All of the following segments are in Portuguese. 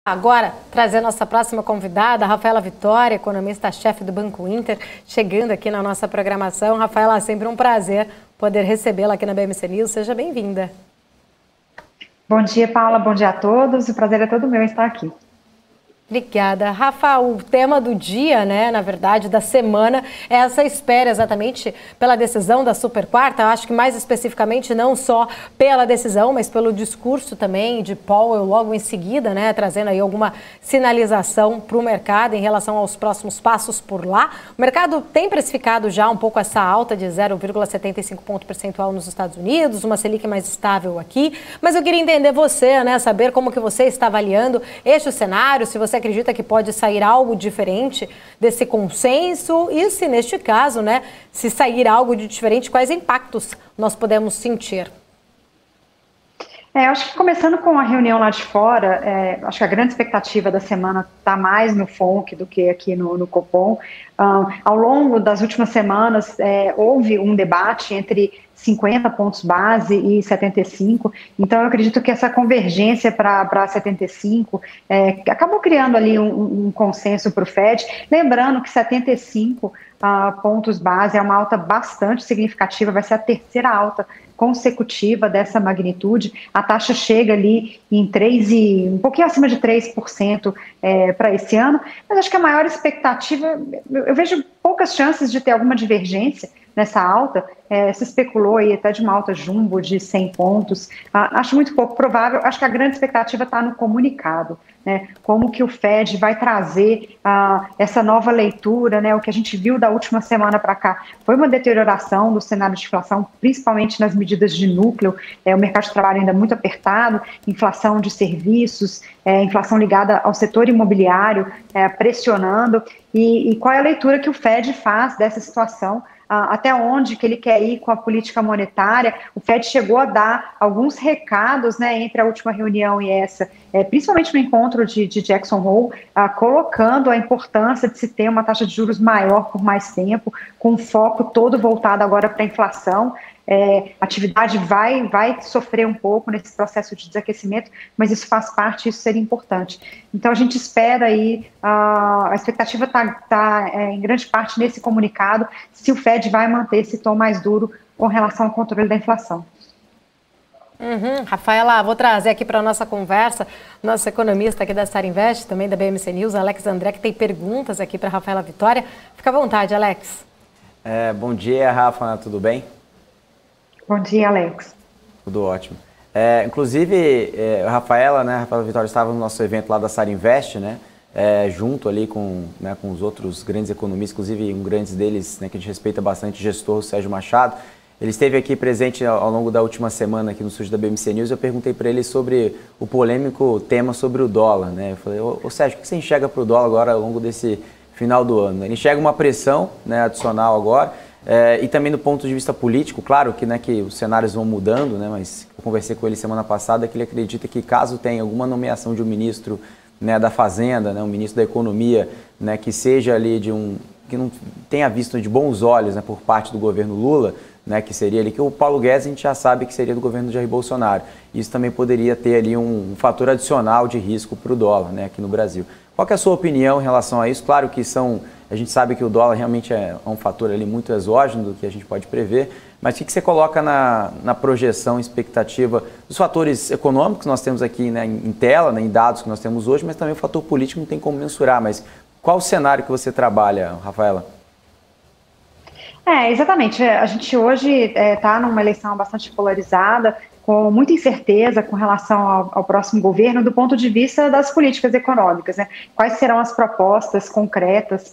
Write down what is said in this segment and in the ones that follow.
Agora, trazer a nossa próxima convidada, Rafaela Vitória, economista-chefe do Banco Inter, chegando aqui na nossa programação. Rafaela, é sempre um prazer poder recebê-la aqui na BMC News. Seja bem-vinda. Bom dia, Paula. Bom dia a todos. O prazer é todo meu estar aqui. Obrigada. Rafa, o tema do dia, na verdade, da semana, é essa espera exatamente pela decisão da Super Quarta. Eu acho que mais especificamente não só pela decisão, mas pelo discurso também de Powell logo em seguida, trazendo aí alguma sinalização para o mercado em relação aos próximos passos por lá. O mercado tem precificado já um pouco essa alta de 0,75 ponto percentual nos Estados Unidos, uma Selic mais estável aqui, mas eu queria entender você, saber como que você está avaliando este cenário, se você acredita que pode sair algo diferente desse consenso e se neste caso, se sair algo de diferente, quais impactos nós podemos sentir? Eu acho que começando com a reunião lá de fora, acho que a grande expectativa da semana está mais no FONC do que aqui no Copom. Ao longo das últimas semanas, houve um debate entre 50 pontos base e 75, então eu acredito que essa convergência para 75 acabou criando ali um consenso para o FED, lembrando que 75 pontos base é uma alta bastante significativa, vai ser a terceira alta consecutiva dessa magnitude. A taxa chega ali em um pouquinho acima de 3% para esse ano, mas acho que a maior expectativa, eu vejo poucas chances de ter alguma divergência nessa alta. Se especulou aí até de uma alta jumbo de 100 pontos, acho muito pouco provável. Acho que a grande expectativa está no comunicado, como que o Fed vai trazer essa nova leitura, o que a gente viu da última semana para cá foi uma deterioração do cenário de inflação, principalmente nas medidas de núcleo, o mercado de trabalho ainda muito apertado, inflação de serviços, inflação ligada ao setor imobiliário pressionando, e qual é a leitura que o Fed faz dessa situação, até onde que ele quer ir com a política monetária. O Fed chegou a dar alguns recados entre a última reunião e essa, principalmente no encontro de Jackson Hole, colocando a importância de se ter uma taxa de juros maior por mais tempo, com o foco todo voltado agora para a inflação. A atividade vai sofrer um pouco nesse processo de desaquecimento, mas isso faz parte, isso seria importante. Então a gente espera aí, a expectativa está em grande parte nesse comunicado, se o Fed vai manter esse tom mais duro com relação ao controle da inflação. Rafaela, vou trazer aqui para a nossa conversa, nosso economista aqui da Sarinvest, também da BMC News, Alex André, que tem perguntas aqui para a Rafaela Vitória. Fica à vontade, Alex. Bom dia, Rafa, tudo bem? Bom dia, Alex. Tudo ótimo. Inclusive, a Rafaela Vitória estava no nosso evento lá da Sarinvest, junto ali com os outros grandes economistas, inclusive um grande deles, que a gente respeita bastante, gestor, o Sérgio Machado. Ele esteve aqui presente ao longo da última semana aqui no estúdio da BMC News. Eu perguntei para ele sobre o polêmico tema sobre o dólar. Eu falei, ô Sérgio, o que você enxerga para o dólar agora ao longo desse final do ano? Ele enxerga uma pressão adicional agora, e também do ponto de vista político, claro que os cenários vão mudando, mas eu conversei com ele semana passada que ele acredita que caso tenha alguma nomeação de um ministro da Fazenda, um ministro da Economia, que seja ali que não tenha visto de bons olhos por parte do governo Lula, que seria ali que o Paulo Guedes a gente já sabe que seria do governo Jair Bolsonaro. Isso também poderia ter ali um fator adicional de risco para o dólar aqui no Brasil. Qual que é a sua opinião em relação a isso? Claro que a gente sabe que o dólar realmente é um fator ali muito exógeno do que a gente pode prever, mas o que você coloca na projeção, expectativa dos fatores econômicos que nós temos aqui em tela, em dados que nós temos hoje, mas também o fator político não tem como mensurar, mas qual o cenário que você trabalha, Rafaela? Exatamente. A gente hoje está numa eleição bastante polarizada, com muita incerteza com relação ao próximo governo, do ponto de vista das políticas econômicas. Quais serão as propostas concretas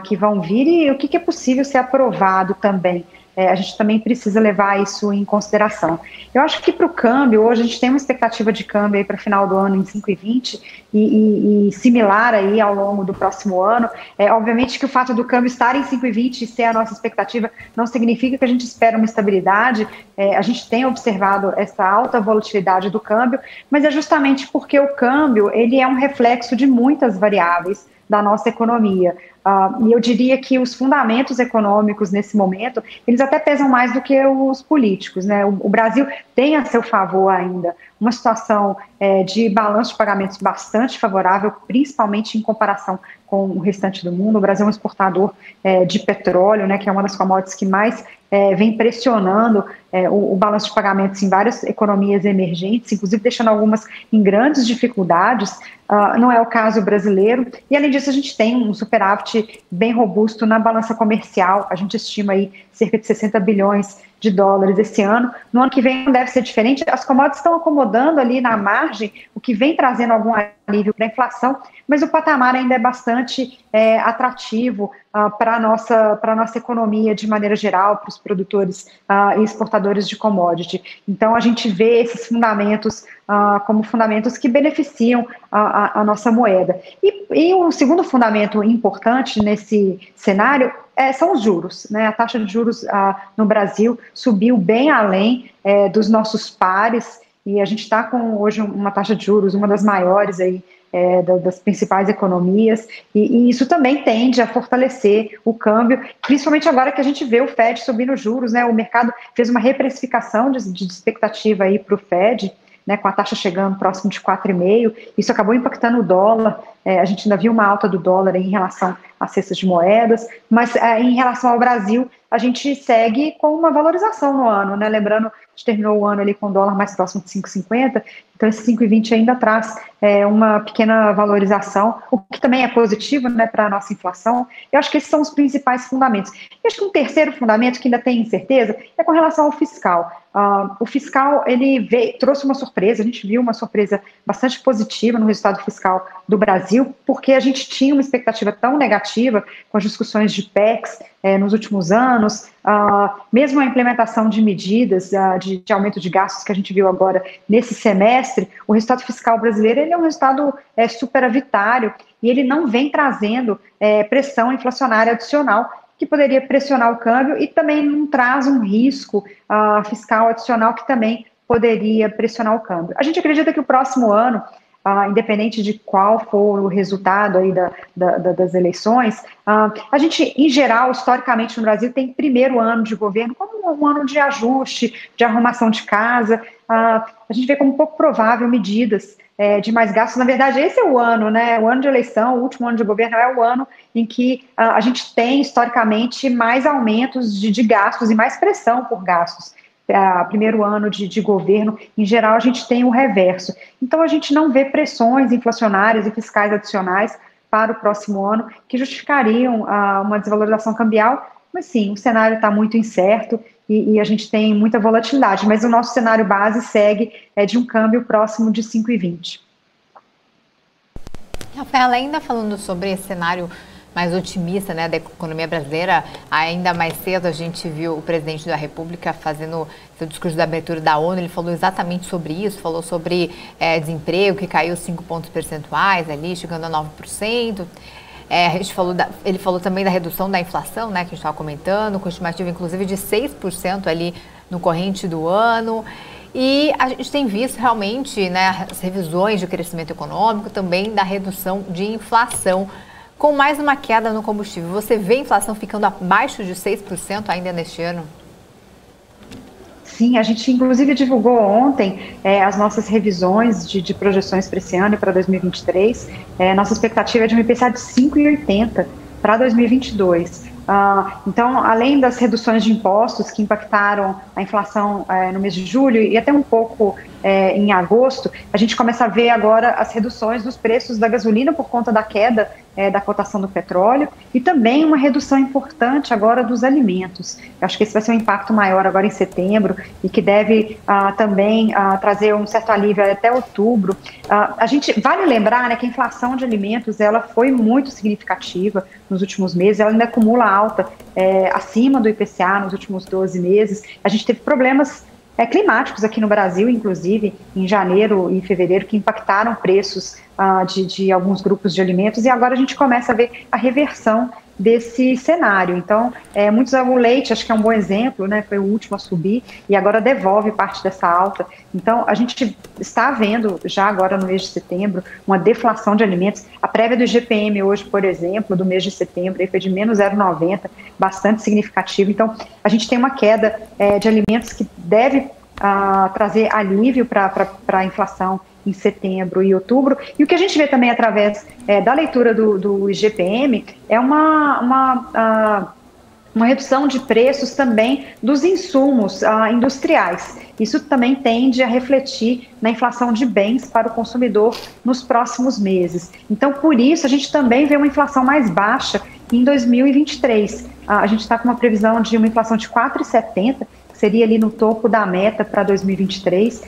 que vão vir e o que é possível ser aprovado também. A gente também precisa levar isso em consideração. Eu acho que para o câmbio, hoje a gente tem uma expectativa de câmbio para o final do ano em 5,20 e similar aí ao longo do próximo ano. Obviamente que o fato do câmbio estar em 5,20 e ser a nossa expectativa não significa que a gente espera uma estabilidade. A gente tem observado essa alta volatilidade do câmbio, mas é justamente porque o câmbio ele é um reflexo de muitas variáveis da nossa economia. E eu diria que os fundamentos econômicos nesse momento, eles até pesam mais do que os políticos, né? O Brasil tem a seu favor ainda uma situação de balanço de pagamentos bastante favorável, principalmente em comparação com o restante do mundo. O Brasil é um exportador de petróleo, né, que é uma das commodities que mais vem pressionando o balanço de pagamentos em várias economias emergentes, inclusive deixando algumas em grandes dificuldades. Não é o caso brasileiro, e além disso a gente tem um superávit bem robusto na balança comercial. A gente estima aí cerca de 60 bilhões de dólares esse ano. No ano que vem não deve ser diferente. As commodities estão acomodando ali na margem, o que vem trazendo algum alívio para a inflação, mas o patamar ainda é bastante atrativo para a nossa economia de maneira geral, para os produtores e exportadores de commodity. Então a gente vê esses fundamentos como fundamentos que beneficiam a nossa moeda. E o segundo fundamento importante nesse cenário são os juros, né? A taxa de juros no Brasil subiu bem além dos nossos pares, e a gente está com hoje uma taxa de juros, uma das maiores aí, das principais economias, e isso também tende a fortalecer o câmbio, principalmente agora que a gente vê o Fed subindo juros, né? O mercado fez uma reprecificação de expectativa aí para o Fed, né, com a taxa chegando próximo de 4,5, isso acabou impactando o dólar. A gente ainda viu uma alta do dólar em relação às cestas de moedas, mas em relação ao Brasil, a gente segue com uma valorização no ano, né? Lembrando, a gente terminou o ano ali com o dólar mais próximo de 5,50, então esse 5,20 ainda traz uma pequena valorização, o que também é positivo, né, para a nossa inflação. Eu acho que esses são os principais fundamentos. Eu acho que um terceiro fundamento que ainda tem incerteza é com relação ao fiscal. O fiscal, ele trouxe uma surpresa, a gente viu uma surpresa bastante positiva no resultado fiscal do Brasil, porque a gente tinha uma expectativa tão negativa com as discussões de PECs nos últimos anos, mesmo a implementação de medidas de aumento de gastos que a gente viu agora nesse semestre. O resultado fiscal brasileiro ele é um resultado superavitário e ele não vem trazendo pressão inflacionária adicional, que poderia pressionar o câmbio, e também não traz um risco fiscal adicional que também poderia pressionar o câmbio. A gente acredita que o próximo ano, independente de qual for o resultado aí das eleições, a gente, em geral, historicamente no Brasil, tem primeiro ano de governo como um ano de ajuste, de arrumação de casa. A gente vê como pouco provável medidas de mais gastos. Na verdade, esse é o ano, né? O ano de eleição, o último ano de governo é o ano em que a gente tem, historicamente, mais aumentos de gastos e mais pressão por gastos. Primeiro ano de governo, em geral, a gente tem o reverso. Então, a gente não vê pressões inflacionárias e fiscais adicionais para o próximo ano que justificariam uma desvalorização cambial, mas sim, o cenário está muito incerto e a gente tem muita volatilidade, mas o nosso cenário base segue de um câmbio próximo de 5,20. Rafaela, ainda falando sobre esse cenário mais otimista, né, da economia brasileira, ainda mais cedo a gente viu o presidente da República fazendo seu discurso de abertura da ONU. Ele falou exatamente sobre isso, falou sobre desemprego que caiu 5 pontos percentuais ali, chegando a 9%. Ele falou também da redução da inflação, né, que a gente estava comentando, com estimativa inclusive de 6% ali no corrente do ano. E a gente tem visto realmente, né, as revisões de crescimento econômico, também da redução de inflação, com mais uma queda no combustível. Você vê a inflação ficando abaixo de 6% ainda neste ano? Sim, a gente inclusive divulgou ontem as nossas revisões de projeções para esse ano e para 2023. Nossa expectativa é de um IPCA de 5,80 para 2022. Então, além das reduções de impostos que impactaram a inflação no mês de julho e até um pouco em agosto, a gente começa a ver agora as reduções dos preços da gasolina por conta da queda da cotação do petróleo e também uma redução importante agora dos alimentos. Eu acho que esse vai ser um impacto maior agora em setembro e que deve também trazer um certo alívio até outubro. A gente vale lembrar, né, que a inflação de alimentos ela foi muito significativa nos últimos meses, ela ainda acumula alta acima do IPCA nos últimos 12 meses. A gente teve problemas climáticos aqui no Brasil, inclusive em janeiro e fevereiro, que impactaram preços de alguns grupos de alimentos, e agora a gente começa a ver a reversão desse cenário. Então, o leite, acho que é um bom exemplo, né, foi o último a subir e agora devolve parte dessa alta. Então, a gente está vendo já agora no mês de setembro uma deflação de alimentos. A prévia do IGPM hoje, por exemplo, do mês de setembro, foi de menos 0,90, bastante significativo. Então, a gente tem uma queda de alimentos que deve trazer alívio para a inflação em setembro e outubro. E o que a gente vê também através da leitura do IGPM é uma redução de preços também dos insumos industriais. Isso também tende a refletir na inflação de bens para o consumidor nos próximos meses. Então, por isso, a gente também vê uma inflação mais baixa em 2023. A gente está com uma previsão de uma inflação de 4,70%, que seria ali no topo da meta para 2023.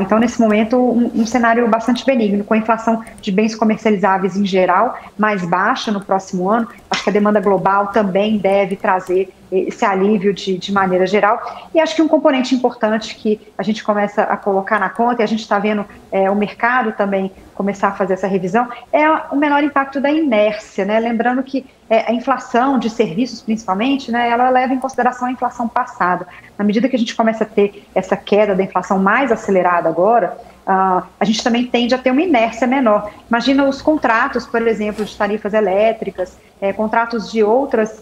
Então, nesse momento, um cenário bastante benigno, com a inflação de bens comercializáveis em geral mais baixa no próximo ano. Acho que a demanda global também deve trazer esse alívio de maneira geral. E acho que um componente importante que a gente começa a colocar na conta, e a gente está vendo o mercado também começar a fazer essa revisão, é o menor impacto da inércia, né? Lembrando que a inflação de serviços, principalmente, né, ela leva em consideração a inflação passada. Na medida que a gente começa a ter essa queda da inflação mais acelerada agora, a gente também tende a ter uma inércia menor. Imagina os contratos, por exemplo, de tarifas elétricas, contratos de outros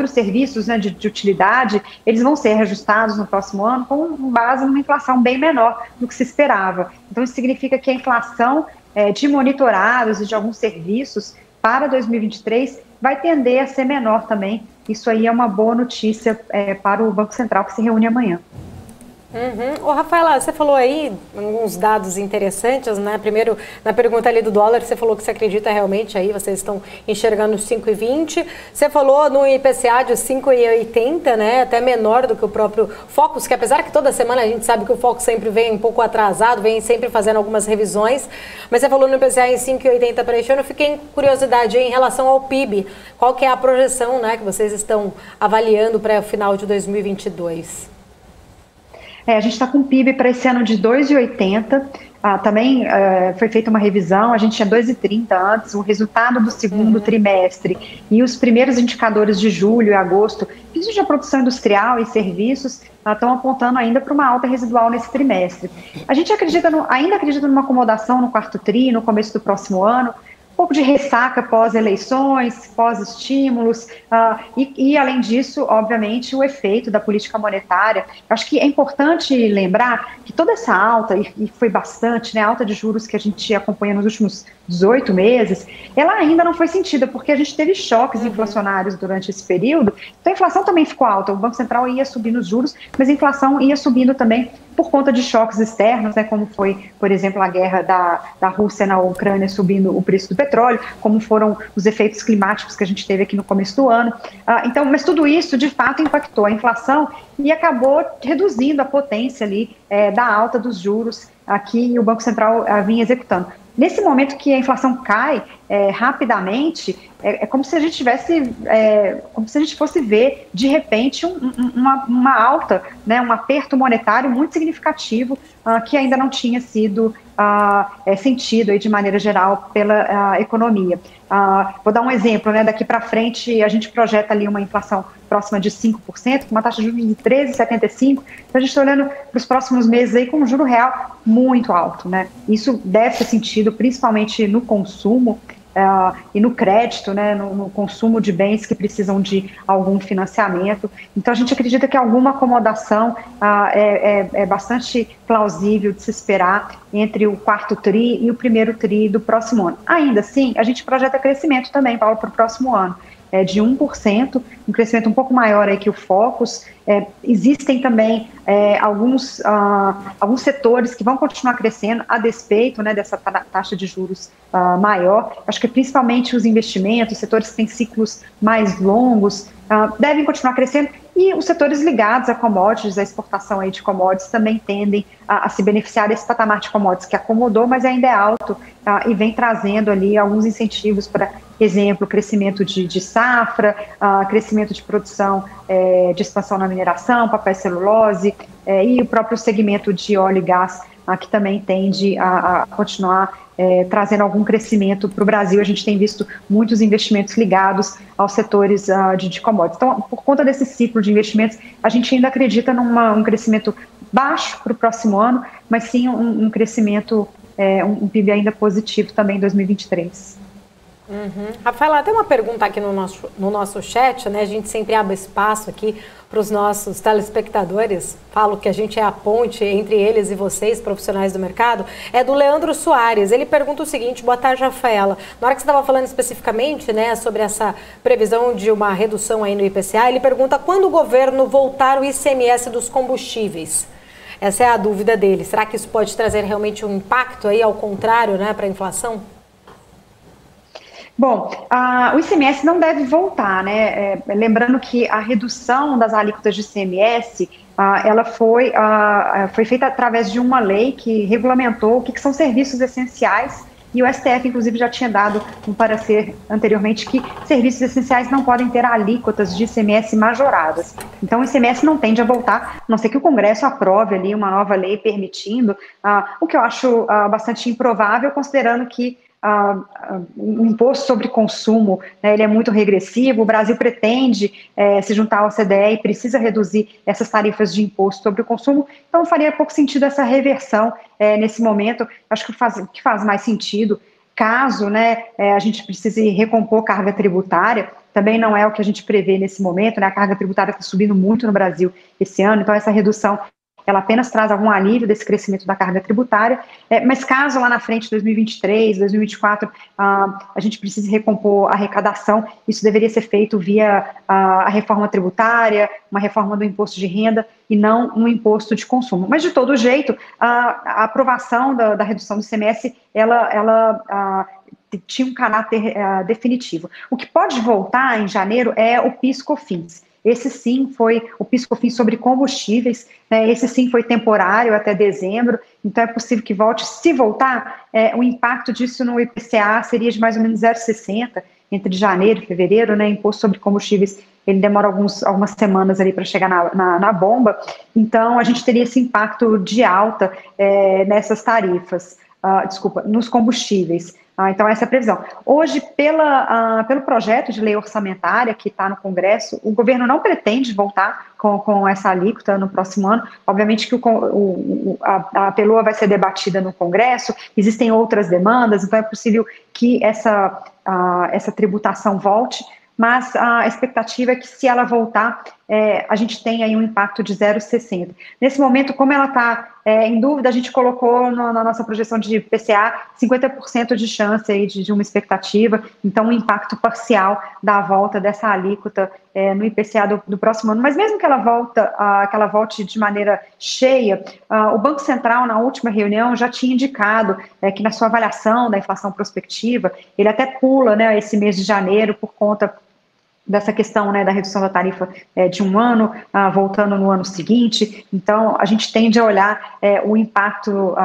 serviços, né, de utilidade, eles vão ser reajustados no próximo ano com base numa inflação bem menor do que se esperava. Então, isso significa que a inflação de monitorados e de alguns serviços para 2023 vai tender a ser menor também. Isso aí é uma boa notícia para o Banco Central, que se reúne amanhã. Ô, Rafaela, você falou aí alguns dados interessantes, né? Primeiro, na pergunta ali do dólar, você falou que você acredita realmente aí, vocês estão enxergando 5,20. Você falou no IPCA de 5,80, né? Até menor do que o próprio Focus, que apesar que toda semana a gente sabe que o Focus sempre vem um pouco atrasado, vem sempre fazendo algumas revisões, mas você falou no IPCA em 5,80 para este ano. Eu fiquei em curiosidade aí em relação ao PIB. Qual que é a projeção, né, que vocês estão avaliando para o final de 2022? A gente está com PIB para esse ano de 2,80. Também foi feita uma revisão, a gente tinha 2,30 antes, o resultado do segundo trimestre e os primeiros indicadores de julho e agosto, principalmente a produção industrial e serviços, estão apontando ainda para uma alta residual nesse trimestre. A gente ainda acredita numa acomodação no quarto tri, no começo do próximo ano, um pouco de ressaca pós-eleições, pós-estímulos, e além disso, obviamente, o efeito da política monetária. Eu acho que é importante lembrar que toda essa alta, e foi bastante, né, a alta de juros que a gente acompanha nos últimos 18 meses, ela ainda não foi sentida, porque a gente teve choques inflacionários durante esse período, então a inflação também ficou alta, o Banco Central ia subindo os juros, mas a inflação ia subindo também por conta de choques externos, né, como foi, por exemplo, a guerra da Rússia na Ucrânia subindo o preço do petróleo, como foram os efeitos climáticos que a gente teve aqui no começo do ano. Então, mas tudo isso, de fato, impactou a inflação e acabou reduzindo a potência ali da alta dos juros que o Banco Central vinha executando. Nesse momento que a inflação cai rapidamente, é como se a gente como se a gente fosse ver de repente uma alta, né, um aperto monetário muito significativo que ainda não tinha sido sentido aí de maneira geral pela economia. Vou dar um exemplo, né, daqui para frente a gente projeta ali uma inflação próxima de 5%, com uma taxa de juros de 13,75%, então a gente está olhando para os próximos meses aí com um juro real muito alto, né? Isso deve ser sentido principalmente no consumo e no crédito, né, no consumo de bens que precisam de algum financiamento. Então, a gente acredita que alguma acomodação é bastante plausível de se esperar entre o quarto TRI e o primeiro TRI do próximo ano. Ainda assim, a gente projeta crescimento também, Paulo, para o próximo ano. De 1%, um crescimento um pouco maior aí que o Focus. Existem também alguns setores que vão continuar crescendo a despeito, né, dessa taxa de juros maior. Acho que principalmente os investimentos, setores que têm ciclos mais longos, devem continuar crescendo, e os setores ligados a commodities, a exportação aí de commodities, também tendem a se beneficiar desse patamar de commodities que acomodou, mas ainda é alto, e vem trazendo ali alguns incentivos para, exemplo, crescimento de safra, crescimento de produção de expansão na mineração, papel e celulose, e o próprio segmento de óleo e gás que também tende a continuar trazendo algum crescimento para o Brasil. A gente tem visto muitos investimentos ligados aos setores de commodities. Então, por conta desse ciclo de investimentos, a gente ainda acredita num crescimento baixo para o próximo ano, mas sim um crescimento, um PIB ainda positivo também em 2023. Rafaela, tem uma pergunta aqui no nosso chat, né? A gente sempre abre espaço aqui para os nossos telespectadores. Falo que a gente é a ponte entre eles e vocês, profissionais do mercado. É do Leandro Soares. Ele pergunta o seguinte: boa tarde, Rafaela. Na hora que você estava falando especificamente, né, sobre essa previsão de uma redução aí no IPCA, ele pergunta quando o governo voltar o ICMS dos combustíveis. Essa é a dúvida dele. Será que isso pode trazer realmente um impacto aí, ao contrário, né, para a inflação? Bom, o ICMS não deve voltar, né? Lembrando que a redução das alíquotas de ICMS, ela foi feita através de uma lei que regulamentou o que são serviços essenciais, e o STF, inclusive, já tinha dado um parecer anteriormente que serviços essenciais não podem ter alíquotas de ICMS majoradas. Então, o ICMS não tende a voltar, a não ser que o Congresso aprove ali uma nova lei permitindo, o que eu acho bastante improvável, considerando que o imposto sobre consumo, né, ele é muito regressivo. O Brasil pretende se juntar ao OCDE e precisa reduzir essas tarifas de imposto sobre o consumo, então faria pouco sentido essa reversão nesse momento. Acho que faz mais sentido, caso, né, a gente precise recompor carga tributária. Também não é o que a gente prevê nesse momento, né, a carga tributária está subindo muito no Brasil esse ano, então essa redução ela apenas traz algum alívio desse crescimento da carga tributária, mas caso lá na frente, 2023, 2024, a gente precise recompor a arrecadação, isso deveria ser feito via a reforma tributária, uma reforma do imposto de renda e não um imposto de consumo. Mas, de todo jeito, a aprovação da redução do ICMS, ela tinha um caráter definitivo. O que pode voltar em janeiro é o PIS/COFINS. Esse sim foi o PIS/COFINS sobre combustíveis, né? Esse sim foi temporário até dezembro, então é possível que volte. Se voltar, o impacto disso no IPCA seria de mais ou menos 0,60 entre janeiro e fevereiro, né? Imposto sobre combustíveis, ele demora algumas semanas ali para chegar na bomba, então a gente teria esse impacto de alta nessas tarifas, nos combustíveis. Então, essa é a previsão. Hoje, pelo projeto de lei orçamentária que está no Congresso, o governo não pretende voltar com essa alíquota no próximo ano. Obviamente que a PELOA vai ser debatida no Congresso, existem outras demandas, então é possível que essa tributação volte, mas a expectativa é que, se ela voltar, a gente tem aí um impacto de 0,60. Nesse momento, como ela está em dúvida, a gente colocou na nossa projeção de IPCA 50% de chance aí de uma expectativa, então um impacto parcial da volta dessa alíquota no IPCA do próximo ano. Mas mesmo que ela volte de maneira cheia, o Banco Central, na última reunião, já tinha indicado que, na sua avaliação da inflação prospectiva, ele até pula, né, esse mês de janeiro por conta dessa questão, né, da redução da tarifa de um ano, voltando no ano seguinte. Então, a gente tende a olhar o impacto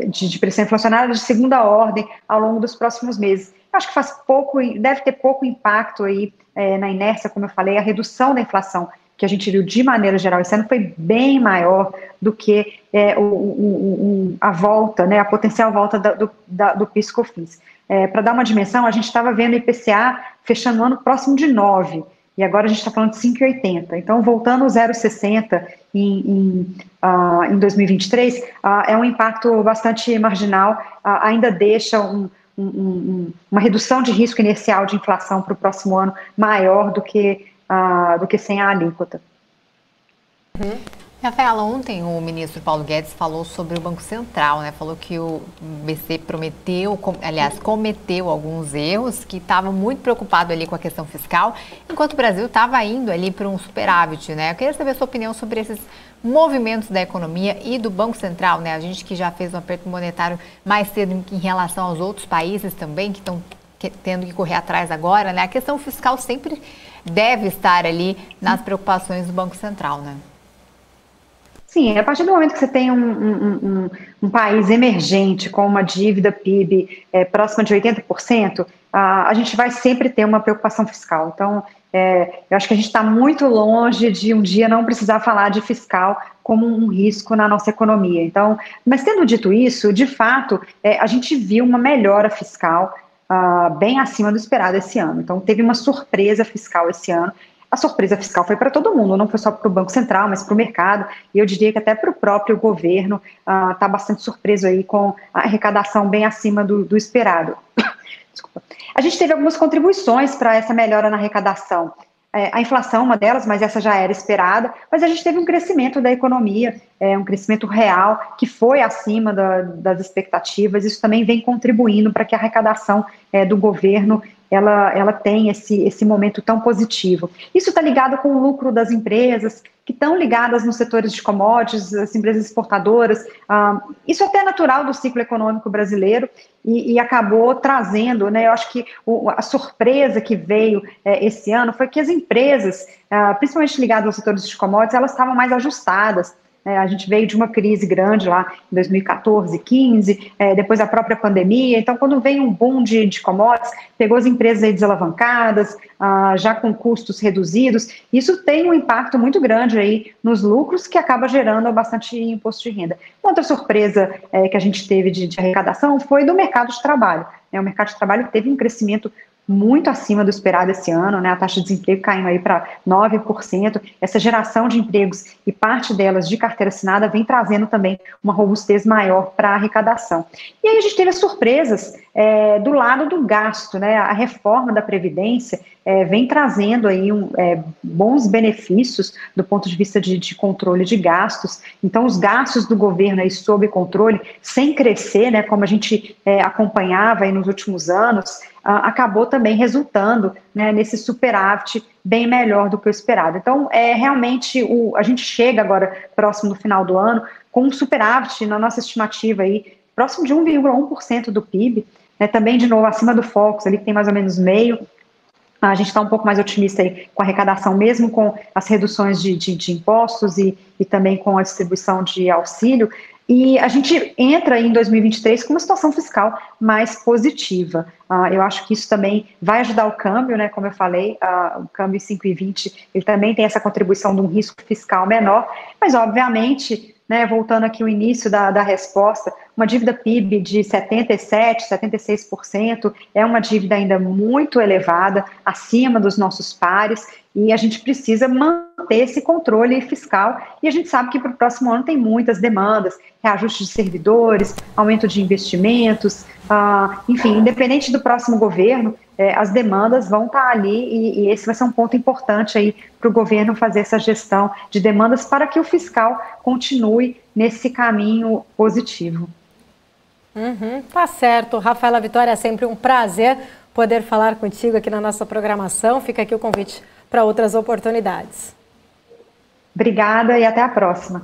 de pressão inflacionária de segunda ordem ao longo dos próximos meses. Eu acho que deve ter pouco impacto aí na inércia, como eu falei, a redução da inflação que a gente viu de maneira geral esse ano foi bem maior do que a volta, né, a potencial volta do PIS/COFINS. Para dar uma dimensão, a gente estava vendo o IPCA fechando o ano próximo de 9, e agora a gente está falando de 5,80. Então, voltando ao 0,60 em 2023, é um impacto bastante marginal, ainda deixa uma redução de risco inercial de inflação para o próximo ano maior do que sem a alíquota. Rafaela, ontem o ministro Paulo Guedes falou sobre o Banco Central, né? Falou que o BC cometeu alguns erros, que estava muito preocupado ali com a questão fiscal, enquanto o Brasil estava indo ali para um superávit, né? Eu queria saber a sua opinião sobre esses movimentos da economia e do Banco Central, né? A gente que já fez um aperto monetário mais cedo em relação aos outros países também, que estão tendo que correr atrás agora, né? A questão fiscal sempre deve estar ali nas preocupações do Banco Central, né? Sim, a partir do momento que você tem um país emergente com uma dívida PIB próxima de 80%, a gente vai sempre ter uma preocupação fiscal. Então, eu acho que a gente está muito longe de um dia não precisar falar de fiscal como um risco na nossa economia. Então, mas tendo dito isso, de fato, a gente viu uma melhora fiscal bem acima do esperado esse ano. Então, teve uma surpresa fiscal esse ano. A surpresa fiscal foi para todo mundo, não foi só para o Banco Central, mas para o mercado, e eu diria que até para o próprio governo está bastante surpreso aí com a arrecadação bem acima do esperado. Desculpa. A gente teve algumas contribuições para essa melhora na arrecadação. A inflação, uma delas, mas essa já era esperada, mas a gente teve um crescimento da economia, um crescimento real, que foi acima das expectativas. Isso também vem contribuindo para que a arrecadação do governo ela tem esse momento tão positivo. Isso está ligado com o lucro das empresas, que estão ligadas nos setores de commodities, as empresas exportadoras. Isso até é natural do ciclo econômico brasileiro e acabou trazendo, né, eu acho que a surpresa que veio esse ano foi que as empresas, principalmente ligadas aos setores de commodities, elas estavam mais ajustadas. A gente veio de uma crise grande lá em 2014, 2015, depois a própria pandemia. Então, quando vem um boom de commodities, pegou as empresas aí desalavancadas, já com custos reduzidos, isso tem um impacto muito grande aí nos lucros, que acaba gerando bastante imposto de renda. Outra surpresa que a gente teve de arrecadação foi do mercado de trabalho. O mercado de trabalho teve um crescimento muito acima do esperado esse ano, né? A taxa de desemprego caindo aí para 9%. Essa geração de empregos e parte delas de carteira assinada vem trazendo também uma robustez maior para a arrecadação. E aí a gente teve as surpresas do lado do gasto, né? A reforma da Previdência vem trazendo aí bons benefícios do ponto de vista de controle de gastos. Então, os gastos do governo aí sob controle, sem crescer, né? Como a gente acompanhava aí nos últimos anos, acabou também resultando, né, nesse superávit bem melhor do que o esperado. Então, realmente, a gente chega agora, próximo do final do ano, com um superávit, na nossa estimativa, aí, próximo de 1,1% do PIB, né, também, de novo, acima do Focus, ali que tem mais ou menos meio. A gente está um pouco mais otimista aí com a arrecadação, mesmo com as reduções de impostos e também com a distribuição de auxílio. E a gente entra em 2023 com uma situação fiscal mais positiva. Eu acho que isso também vai ajudar o câmbio, né? Como eu falei, o câmbio 5,20, ele também tem essa contribuição de um risco fiscal menor, mas obviamente, né, voltando aqui ao início da resposta, uma dívida PIB de 77%, 76% é uma dívida ainda muito elevada, acima dos nossos pares, e a gente precisa manter esse controle fiscal, e a gente sabe que para o próximo ano tem muitas demandas, reajuste de servidores, aumento de investimentos, enfim, independente do próximo governo, as demandas vão estar ali, e esse vai ser um ponto importante aí para o governo fazer essa gestão de demandas para que o fiscal continue nesse caminho positivo. Tá certo. Rafaela Vitória, é sempre um prazer poder falar contigo aqui na nossa programação. Fica aqui o convite para outras oportunidades. Obrigada e até a próxima.